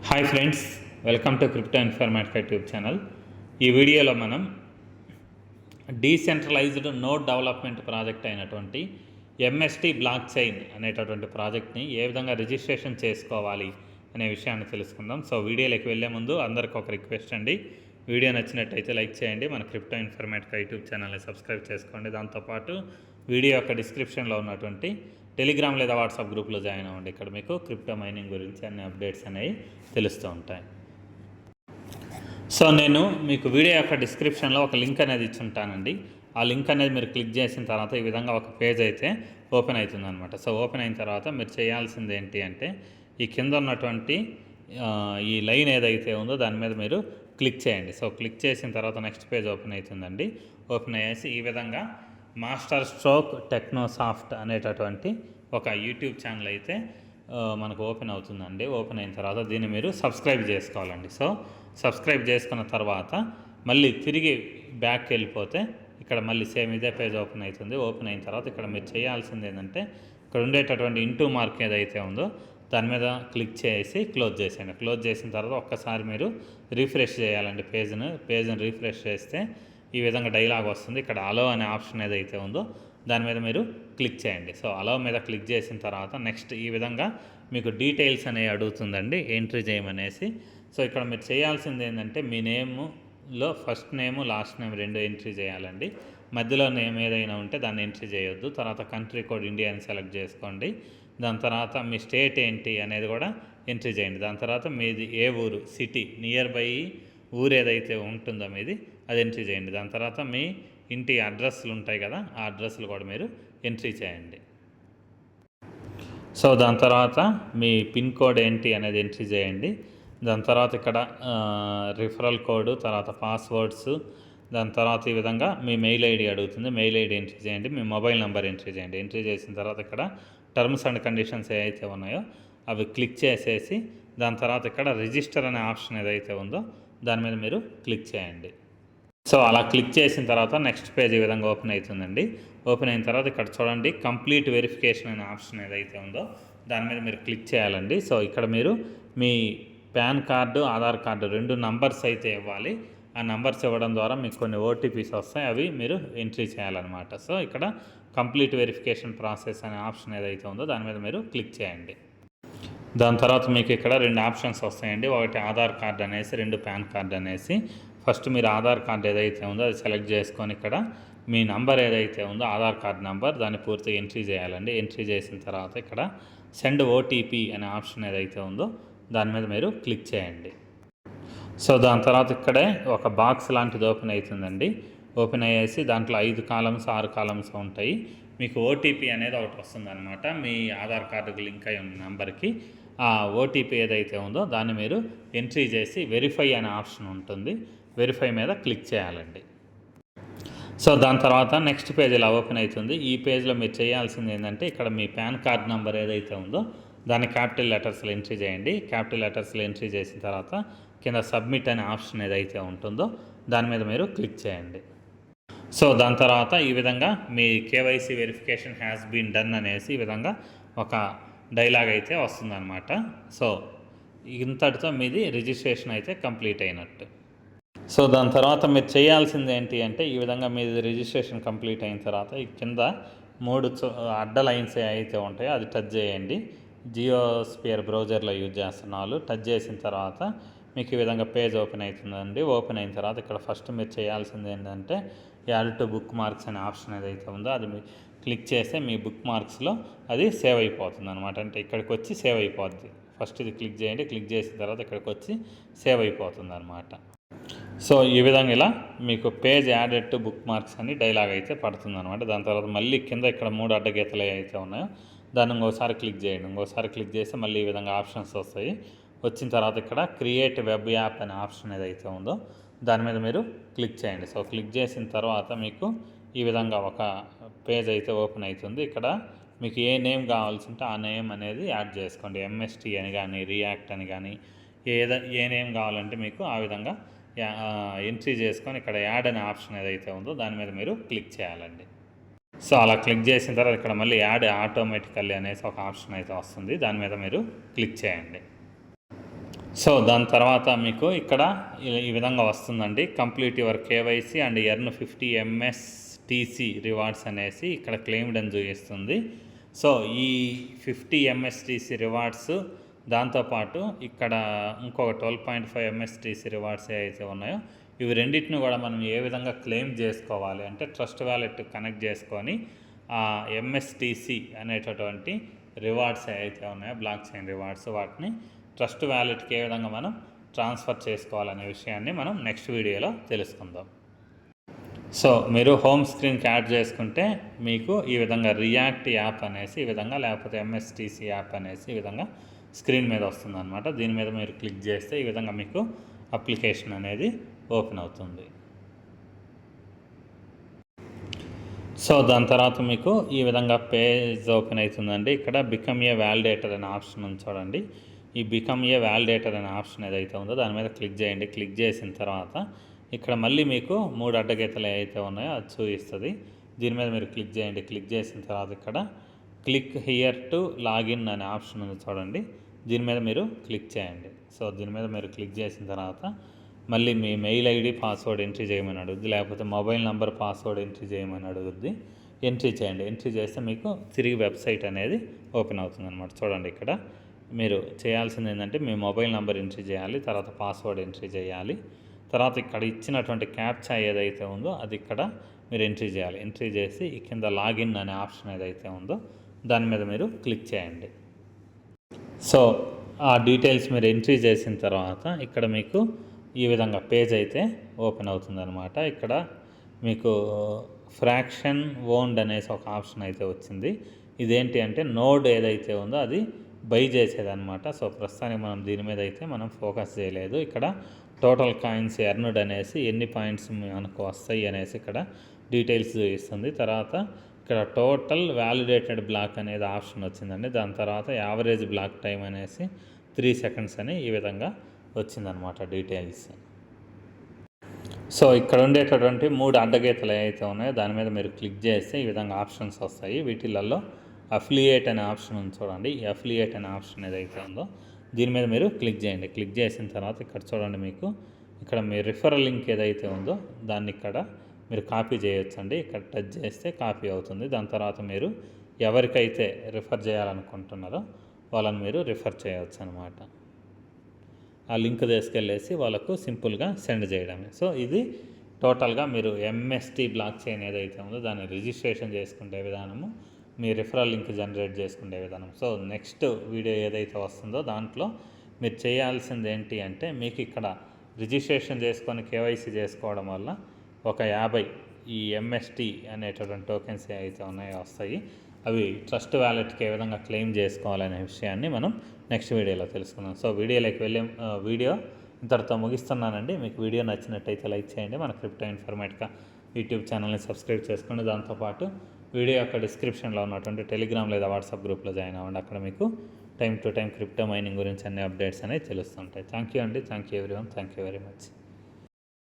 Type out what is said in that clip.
Hi friends, welcome to crypto informatic YouTube channel. ఈ వీడియోలో మనం డీసెంట్రలైజ్డ్ నోడ్ డెవలప్మెంట్ ప్రాజెక్ట్ అయినటువంటి ఎంఎస్టీ బ్లాక్ చైన్ అనేటటువంటి ప్రాజెక్ట్ని ఏ విధంగా రిజిస్ట్రేషన్ చేసుకోవాలి అనే విషయాన్ని తెలుసుకుందాం. సో వీడియోలోకి వెళ్ళే ముందు అందరికి ఒక రిక్వెస్ట్ అండి, వీడియో నచ్చినట్టయితే లైక్ చేయండి, మన క్రిప్టో ఇన్ఫర్మేటిక్ యూట్యూబ్ ఛానల్ని సబ్స్క్రైబ్ చేసుకోండి. దాంతోపాటు వీడియో యొక్క డిస్క్రిప్షన్లో ఉన్నటువంటి టెలిగ్రామ్ లేదా వాట్సాప్ గ్రూప్లో జాయిన్ అవ్వండి. ఇక్కడ మీకు క్రిప్టో మైనింగ్ గురించి అన్ని అప్డేట్స్ అనేవి తెలుస్తూ ఉంటాయి. సో నేను మీకు వీడియో యొక్క డిస్క్రిప్షన్లో ఒక లింక్ అనేది ఇచ్చి ఉంటానండి. ఆ లింక్ అనేది మీరు క్లిక్ చేసిన తర్వాత ఈ విధంగా ఒక పేజ్ అయితే ఓపెన్ అవుతుంది అనమాట. సో ఓపెన్ అయిన తర్వాత మీరు చేయాల్సింది ఏంటి అంటే, ఈ కింద ఉన్నటువంటి ఈ లైన్ ఏదైతే ఉందో దాని మీద మీరు క్లిక్ చేయండి. సో క్లిక్ చేసిన తర్వాత నెక్స్ట్ పేజ్ ఓపెన్ అవుతుందండి. ఓపెన్ అయ్యేసి ఈ విధంగా మాస్టర్ స్ట్రోక్ టెక్నోసాఫ్ట్ అనేటటువంటి ఒక యూట్యూబ్ ఛానల్ అయితే మనకు ఓపెన్ అవుతుందండి. ఓపెన్ అయిన తర్వాత దీన్ని మీరు సబ్స్క్రైబ్ చేసుకోవాలండి. సో సబ్స్క్రైబ్ చేసుకున్న తర్వాత మళ్ళీ తిరిగి బ్యాక్కి వెళ్ళిపోతే ఇక్కడ మళ్ళీ సేమ్ ఇదే పేజ్ ఓపెన్ అవుతుంది. ఓపెన్ అయిన తర్వాత ఇక్కడ మీరు చేయాల్సింది ఏంటంటే, ఇక్కడ ఉండేటటువంటి ఇంటూ మార్క్ ఏదైతే ఉందో దాని మీద క్లిక్ చేసి క్లోజ్ చేసేయండి. క్లోజ్ చేసిన తర్వాత ఒక్కసారి మీరు రిఫ్రెష్ చేయాలండి పేజ్ని రిఫ్రెష్ చేస్తే ఈ విధంగా డైలాగ్ వస్తుంది. ఇక్కడ అలో అనే ఆప్షన్ ఏదైతే ఉందో దాని మీద మీరు క్లిక్ చేయండి. సో అలో మీద క్లిక్ చేసిన తర్వాత నెక్స్ట్ ఈ విధంగా మీకు డీటెయిల్స్ అనేవి అడుగుతుందండి, ఎంట్రీ చేయమనేసి. సో ఇక్కడ మీరు చేయాల్సింది ఏంటంటే, మీ నేమ్లో ఫస్ట్ నేము లాస్ట్ నేమ్ రెండు ఎంట్రీ చేయాలండి. మధ్యలో నేమ్ ఏదైనా ఉంటే దాన్ని ఎంట్రీ చేయొద్దు. తర్వాత కంట్రీ కోడ్ ఇండియా అని సెలెక్ట్ చేసుకోండి. దాని తర్వాత మీ స్టేట్ ఏంటి అనేది కూడా ఎంట్రీ చేయండి. దాని తర్వాత మీది ఏ ఊరు, సిటీ, నియర్ బై ఊరు ఏదైతే ఉంటుందో మీది అది ఎంట్రీ చేయండి. దాని తర్వాత మీ ఇంటి అడ్రస్లు ఉంటాయి కదా, ఆ అడ్రస్లు కూడా మీరు ఎంట్రీ చేయండి. సో దాని తర్వాత మీ పిన్ కోడ్ ఏంటి అనేది ఎంట్రీ చేయండి. దాని తర్వాత ఇక్కడ రిఫరల్ కోడ్, తర్వాత పాస్వర్డ్స్, దాని తర్వాత ఈ విధంగా మీ మెయిల్ ఐడి అడుగుతుంది. మెయిల్ ఐడి ఎంట్రీ చేయండి. మీ మొబైల్ నెంబర్ ఎంట్రీ చేయండి. ఎంట్రీ చేసిన తర్వాత ఇక్కడ టర్మ్స్ అండ్ కండిషన్స్ ఏవైతే ఉన్నాయో అవి క్లిక్ చేసేసి దాని తర్వాత ఇక్కడ రిజిస్టర్ అనే ఆప్షన్ ఏదైతే ఉందో దాని మీద మీరు క్లిక్ చేయండి. సో అలా క్లిక్ చేసిన తర్వాత నెక్స్ట్ పేజ్ ఈ విధంగా ఓపెన్ అవుతుందండి. ఓపెన్ అయిన తర్వాత ఇక్కడ చూడండి, కంప్లీట్ వెరిఫికేషన్ అనే ఆప్షన్ ఏదైతే ఉందో దాని మీద మీరు క్లిక్ చేయాలండి. సో ఇక్కడ మీరు మీ పాన్ కార్డు, ఆధార్ కార్డు రెండు నంబర్స్ అయితే ఇవ్వాలి. ఆ నంబర్స్ ఇవ్వడం ద్వారా మీకు కొన్ని ఓటీపీస్ వస్తాయి, అవి మీరు ఎంట్రీ చేయాలన్నమాట. సో ఇక్కడ కంప్లీట్ వెరిఫికేషన్ ప్రాసెస్ అనే ఆప్షన్ ఏదైతే ఉందో దాని మీద మీరు క్లిక్ చేయండి. దాని తర్వాత మీకు ఇక్కడ రెండు ఆప్షన్స్ వస్తాయండి. ఒకటి ఆధార్ కార్డు అనేసి, రెండు పాన్ కార్డు అనేసి. ఫస్ట్ మీరు ఆధార్ కార్డు ఏదైతే ఉందో అది సెలెక్ట్ చేసుకొని ఇక్కడ మీ నంబర్ ఏదైతే ఉందో ఆధార్ కార్డు నెంబర్ దాన్ని పూర్తిగా ఎంట్రీ చేయాలండి. ఎంట్రీ చేసిన తర్వాత ఇక్కడ సెండ్ ఓటీపీ అనే ఆప్షన్ ఏదైతే ఉందో దాని మీద మీరు క్లిక్ చేయండి. సో దాని తర్వాత ఇక్కడే ఒక బాక్స్ లాంటిది ఓపెన్ అవుతుందండి. ఓపెన్ అయ్యేసి దాంట్లో 5 కాలమ్స్ 6 కాలమ్స్ ఉంటాయి. మీకు ఓటీపీ అనేది ఒకటి వస్తుంది అనమాట. మీ ఆధార్ కార్డుకి లింక్ అయి ఉన్న నెంబర్కి ఆ ఓటీపీ ఏదైతే ఉందో దాన్ని మీరు ఎంట్రీ చేసి వెరిఫై అనే ఆప్షన్ ఉంటుంది, వెరిఫై మీద క్లిక్ చేయాలండి. సో దాని తర్వాత నెక్స్ట్ పేజ్ ఇలా ఓపెన్ అవుతుంది. ఈ పేజ్లో మీరు చేయాల్సింది ఏంటంటే, ఇక్కడ మీ పాన్ కార్డ్ నెంబర్ ఏదైతే ఉందో దాన్ని క్యాపిటల్ లెటర్స్లో ఎంట్రీ చేయండి. క్యాపిటల్ లెటర్స్లో ఎంట్రీ చేసిన తర్వాత కింద సబ్మిట్ అనే ఆప్షన్ ఏదైతే ఉంటుందో దాని మీద మీరు క్లిక్ చేయండి. సో దాని తర్వాత ఈ విధంగా మీ KYC verification has been done అనేసి ఈ విధంగా ఒక డైలాగ్ అయితే వస్తుందన్నమాట. సో ఇంతటితో మీది రిజిస్ట్రేషన్ అయితే కంప్లీట్ అయినట్టు. సో దాని తర్వాత మీరు చేయాల్సింది ఏంటి అంటే, ఈ విధంగా మీది రిజిస్ట్రేషన్ కంప్లీట్ అయిన తర్వాత ఈ కింద 3 అడ్డ లైన్స్ అయితే ఉంటాయో అది టచ్ చేయండి. జియోస్పియర్ బ్రౌజర్లో యూజ్ చేస్తున్న వాళ్ళు టచ్ చేసిన తర్వాత మీకు ఈ విధంగా పేజ్ ఓపెన్ అవుతుందండి. ఓపెన్ అయిన తర్వాత ఇక్కడ ఫస్ట్ మీరు చేయాల్సింది ఏంటంటే, యాడ్ టు బుక్ మార్క్స్ అనే ఆప్షన్ ఏదైతే ఉందో అది మీ క్లిక్ చేస్తే మీ బుక్ మార్క్స్లో అది సేవ్ అయిపోతుంది అనమాట. అంటే ఇక్కడికి వచ్చి సేవ్ అయిపోద్ది. ఫస్ట్ ఇది క్లిక్ చేయండి. క్లిక్ చేసిన తర్వాత ఇక్కడికి వచ్చి సేవ్ అయిపోతుంది అనమాట. సో ఈ విధంగా ఇలా మీకు page added to book marks అని డైలాగ్ అయితే పడుతుంది అనమాట. దాని తర్వాత మళ్ళీ కింద ఇక్కడ 3 అడ్డగీతలు అయితే ఉన్నాయో దాన్ని ఇంకోసారి క్లిక్ చేయండి. ఇంకోసారి క్లిక్ చేస్తే మళ్ళీ ఈ విధంగా ఆప్షన్స్ వస్తాయి. వచ్చిన తర్వాత ఇక్కడ క్రియేట్ వెబ్ యాప్ అనే ఆప్షన్ ఏదైతే ఉందో దాని మీద మీరు క్లిక్ చేయండి. సో క్లిక్ చేసిన తర్వాత మీకు ఈ విధంగా ఒక పేజ్ అయితే ఓపెన్ అవుతుంది. ఇక్కడ మీకు ఏ నేమ్ కావాల్సి ఉంటే ఆ నేమ్ అనేది యాడ్ చేసుకోండి. ఎంఎస్టీ అని కానీ, రియాక్ట్ అని కానీ, ఏ నేమ్ కావాలంటే మీకు ఆ విధంగా ఎంట్రీ చేసుకొని ఇక్కడ యాడ్ అనే ఆప్షన్ ఏదైతే ఉందో దాని మీద మీరు క్లిక్ చేయాలండి. సో అలా క్లిక్ చేసిన తర్వాత ఇక్కడ మళ్ళీ యాడ్ ఆటోమేటికల్లీ అనేసి ఒక ఆప్షన్ అయితే వస్తుంది. దాని మీద మీరు క్లిక్ చేయండి. సో దాని తర్వాత మీకు ఇక్కడ ఈ విధంగా వస్తుందండి, complete your KYC and earn 50 MSTC rewards అనేసి ఇక్కడ క్లెయిమ్డ్ అని చూపిస్తుంది. సో ఈ 50 MSTC రివార్డ్స్ దాంతోపాటు ఇక్కడ ఇంకొక 12.5 MSTC రివార్డ్స్ ఏవైతే ఉన్నాయో ఇవి రెండింటిని కూడా మనం ఏ విధంగా క్లెయిమ్ చేసుకోవాలి అంటే ట్రస్ట్ వ్యాలెట్ కనెక్ట్ చేసుకొని ఆ MSTC అనేటటువంటి రివార్డ్స్ ఏవైతే ఉన్నాయో బ్లాక్ చైన్ రివార్డ్స్ వాటిని ట్రస్ట్ వ్యాలెట్కి ఏ విధంగా మనం ట్రాన్స్ఫర్ చేసుకోవాలనే విషయాన్ని మనం నెక్స్ట్ వీడియోలో తెలుసుకుందాం. సో మీరు హోమ్ స్క్రీన్కి యాడ్ చేసుకుంటే మీకు ఈ విధంగా రియాక్ట్ యాప్ అనేసి ఈ విధంగా, లేకపోతే MSTC యాప్ అనేసి ఈ విధంగా స్క్రీన్ మీద వస్తుంది అనమాట. దీని మీద మీరు క్లిక్ చేస్తే ఈ విధంగా మీకు అప్లికేషన్ అనేది ఓపెన్ అవుతుంది. సో దాని తర్వాత మీకు ఈ విధంగా పేజ్ ఓపెన్ అవుతుందండి. ఇక్కడ బికమ్ ఏ వ్యాలిడేటర్ అనే ఆప్షన్ ఉంది చూడండి. ఈ బికమ్ ఏ వ్యాలిడేటర్ అనే ఆప్షన్ ఏదైతే ఉందో దాని మీద క్లిక్ చేయండి. క్లిక్ చేసిన తర్వాత ఇక్కడ మళ్ళీ మీకు 3 అడ్డగీతలు ఏవైతే ఉన్నాయో అది చూపిస్తుంది. దీని మీద మీరు క్లిక్ చేయండి. క్లిక్ చేసిన తర్వాత ఇక్కడ క్లిక్ హియర్ టు లాగిన్ అనే ఆప్షన్ ఉంది చూడండి. దీని మీద మీరు క్లిక్ చేయండి. సో దీని మీద మీరు క్లిక్ చేసిన తర్వాత మళ్ళీ మీ మెయిల్ ఐడి పాస్వర్డ్ ఎంట్రీ చేయమని అడుగుద్ది, లేకపోతే మొబైల్ నెంబర్ పాస్వర్డ్ ఎంట్రీ చేయమని అడుగుద్ది. ఎంట్రీ చేయండి. ఎంట్రీ చేస్తే మీకు తిరిగి వెబ్సైట్ అనేది ఓపెన్ అవుతుంది అనమాట. చూడండి ఇక్కడ మీరు చేయాల్సింది ఏంటంటే మీ మొబైల్ నెంబర్ ఎంట్రీ చేయాలి, తర్వాత పాస్వర్డ్ ఎంట్రీ చేయాలి, తర్వాత ఇక్కడ ఇచ్చినటువంటి క్యాప్చా ఏదైతే ఉందో అది ఇక్కడ మీరు ఎంట్రీ చేయాలి. ఎంట్రీ చేసి ఈ కింద లాగిన్ అనే ఆప్షన్ ఏదైతే ఉందో దాని మీద మీరు క్లిక్ చేయండి. సో ఆ డీటెయిల్స్ మీరు ఎంట్రీ చేసిన తర్వాత ఇక్కడ మీకు ఈ విధంగా పేజ్ అయితే ఓపెన్ అవుతుందన్నమాట. ఇక్కడ మీకు ఫ్రాక్షన్ ఓన్డ్ అనేసి ఒక ఆప్షన్ అయితే వచ్చింది. ఇదేంటి అంటే నోడ్ ఏదైతే ఉందో అది బై చేసేదన్నమాట. సో ప్రస్తుతానికి మనం దీని మీద అయితే మనం ఫోకస్ చేయలేదు. ఇక్కడ టోటల్ కాయిన్స్ ఎర్న్డ్ అనేసి ఎన్ని పాయింట్స్ మనకు వస్తాయి అనేసి ఇక్కడ డీటెయిల్స్ ఇస్తుంది. తర్వాత ఇక్కడ టోటల్ వ్యాలిడేటెడ్ బ్లాక్ అనేది ఆప్షన్ వచ్చిందండి. దాని తర్వాత యావరేజ్ బ్లాక్ టైం అనేసి 3 సెకండ్స్ అని ఈ విధంగా వచ్చిందనమాట డీటెయిల్స్. సో ఇక్కడ ఉండేటటువంటి 3 అడ్డగీతలు ఏవైతే ఉన్నాయో దాని మీద మీరు క్లిక్ చేస్తే ఈ విధంగా ఆప్షన్స్ వస్తాయి. వీటిలలో అఫిలియేట్ అనే ఆప్షన్ ఉంది చూడండి. ఈ అఫిలియేట్ అనే ఆప్షన్ ఏదైతే ఉందో దీని మీద మీరు క్లిక్ చేయండి. క్లిక్ చేసిన తర్వాత ఇక్కడ చూడండి మీకు ఇక్కడ మీ రిఫరల్ లింక్ ఏదైతే ఉందో దాన్ని ఇక్కడ మీరు కాపీ చేయొచ్చండి. ఇక్కడ టచ్ చేస్తే కాపీ అవుతుంది. దాని తర్వాత మీరు ఎవరికైతే రిఫర్ చేయాలనుకుంటున్నారో వాళ్ళని మీరు రిఫర్ చేయవచ్చు అనమాట. ఆ లింక్ తీసుకెళ్ళేసి వాళ్ళకు సింపుల్గా సెండ్ చేయడమే. సో ఇది టోటల్గా మీరు MST బ్లాక్ చైన్ ఏదైతే ఉందో దాన్ని రిజిస్ట్రేషన్ చేసుకునే విధానము, మీ రిఫరల్ లింక్ జనరేట్ చేసుకునే విధానం. సో నెక్స్ట్ వీడియో ఏదైతే వస్తుందో దాంట్లో మీరు చేయాల్సింది ఏంటి అంటే మీకు ఇక్కడ రిజిస్ట్రేషన్ చేసుకొని కేవైసీ చేసుకోవడం వల్ల ఒక 50 ఈ MST అనేటటువంటి టోకెన్స్ ఏవైతే ఉన్నాయో వస్తాయి. అవి ట్రస్ట్ వ్యాలెట్కి ఏ విధంగా క్లెయిమ్ చేసుకోవాలనే విషయాన్ని మనం నెక్స్ట్ వీడియోలో తెలుసుకున్నాం. సో వీడియోలోకి వెళ్ళే వీడియో ఇంతటితో ముగిస్తున్నానండి. మీకు వీడియో నచ్చినట్టయితే లైక్ చేయండి. మన క్రిప్టో ఇన్ఫర్మేటికా యూట్యూబ్ ఛానల్ని సబ్స్క్రైబ్ చేసుకోండి. దాంతోపాటు వీడియో యొక్క డిస్క్రిప్షన్లో ఉన్నటువంటి టెలిగ్రామ్ లేదా వాట్సాప్ గ్రూప్లో జాయిన్ అవ్వండి. అక్కడ మీకు time to time crypto mining గురించి అన్ని అప్డేట్స్ అనేవి తెలుస్తుంటాయి. థ్యాంక్ యూ అండి. Thank you everyone. Thank you very much.